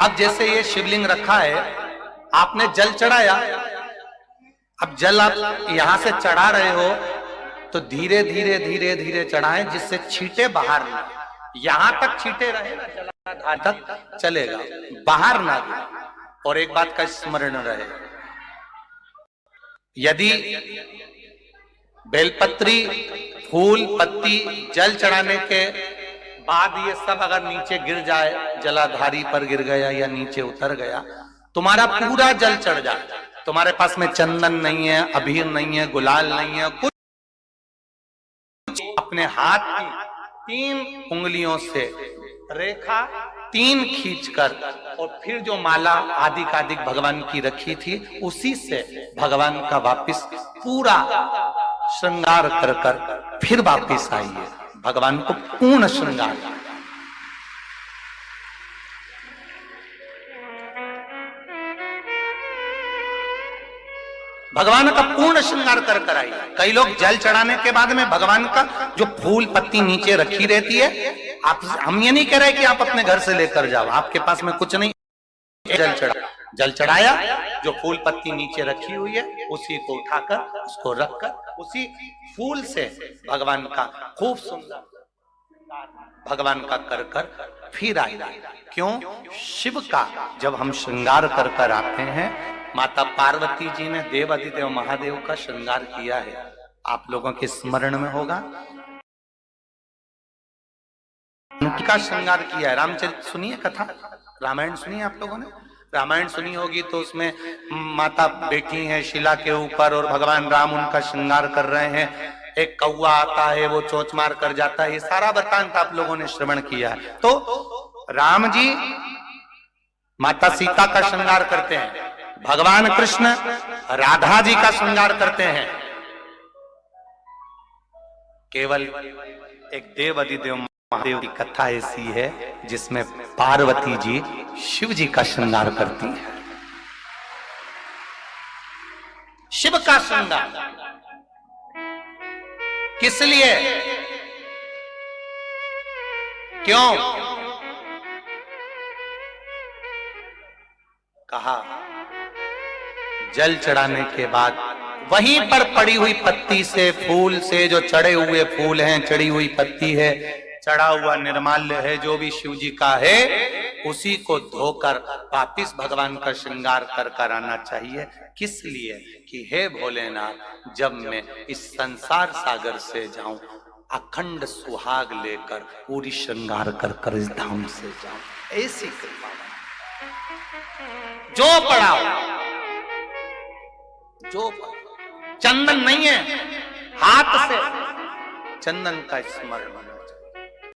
अब जैसे ये शिवलिंग रखा है, आपने जल चढ़ाया, अब जल आप यहां से चढ़ा रहे हो तो धीरे धीरे धीरे धीरे चढ़ाएं, जिससे छींटे बाहर ना, यहां तक छींटे रहे ना, जलाधार तक चलेगा, बाहर ना। और एक बात का स्मरण रहे, यदि बेलपत्री, फूल, पत्ती जल चढ़ाने के बाद ये सब अगर नीचे गिर जाए, जलाधारी पर गिर गया या नीचे उतर गया, तुम्हारा पूरा जल चढ़ जाए, तुम्हारे पास में चंदन नहीं है, अबीर नहीं है, गुलाल नहीं है, कुछ, अपने हाथ की 3 उंगलियों से रेखा 3 खींचकर और फिर जो माला आदिकादिक भगवान की रखी थी, उसी से भगवान का वापिस पूरा श्रृंगार कर कर फिर वापिस आइए, भगवान को पूर्ण श्रृंगार। भगवान का पूर्ण श्रृंगार कर कर आइए। कई लोग जल चढ़ाने के बाद में भगवान का जो फूल पत्ती नीचे रखी रहती है, आप, हम ये नहीं कह रहे कि आप अपने घर से लेकर जाओ, आपके पास में कुछ नहीं, जल चढ़ाया, जो फूल पत्ती नीचे रखी हुई है उसी को उठाकर, उसको रखकर, उसी फूल से भगवान का खूब सुंदर भगवान का कर कर फिर आइए। क्यों? शिव का जब हम श्रृंगार कर कर आते हैं, माता पार्वती जी ने देव अधिदेव महादेव का श्रृंगार किया है, आप लोगों के स्मरण में होगा, उनका श्रृंगार किया है। रामचरित सुनिए कथा, रामायण सुनिए, आप लोगों ने रामायण सुनी होगी, तो उसमें माता बैठी है शिला के ऊपर और भगवान राम उनका श्रृंगार कर रहे हैं, एक कौवा आता है, वो चोंच मार कर जाता है, ये सारा वृत्तांत आप लोगों ने श्रवण किया है। तो राम जी माता सीता का श्रृंगार करते हैं, भगवान कृष्ण राधा जी का श्रृंगार करते हैं। केवल एक देव अधिदेव महादेव की कथा ऐसी है जिसमें पार्वती जी शिव जी का श्रृंगार करती है। शिव का श्रृंगार किस लिए? क्यों? कहा जल चढ़ाने के बाद वहीं पर पड़ी हुई पत्ती से, फूल से, जो चढ़े हुए फूल हैं, चढ़ी हुई पत्ती है, चढ़ा हुआ निर्माल्य है, जो भी शिव जी का है, उसी को धोकर वापिस भगवान का श्रृंगार कर कर आना चाहिए। किस लिए? कि हे भोलेनाथ, जब मैं इस संसार सागर से जाऊं, अखंड सुहाग लेकर पूरी श्रृंगार कर कर इस धाम से जाऊं, ऐसी कृपा। जो पढ़ाओ, जो चंदन नहीं है, हाथ से चंदन का स्मरण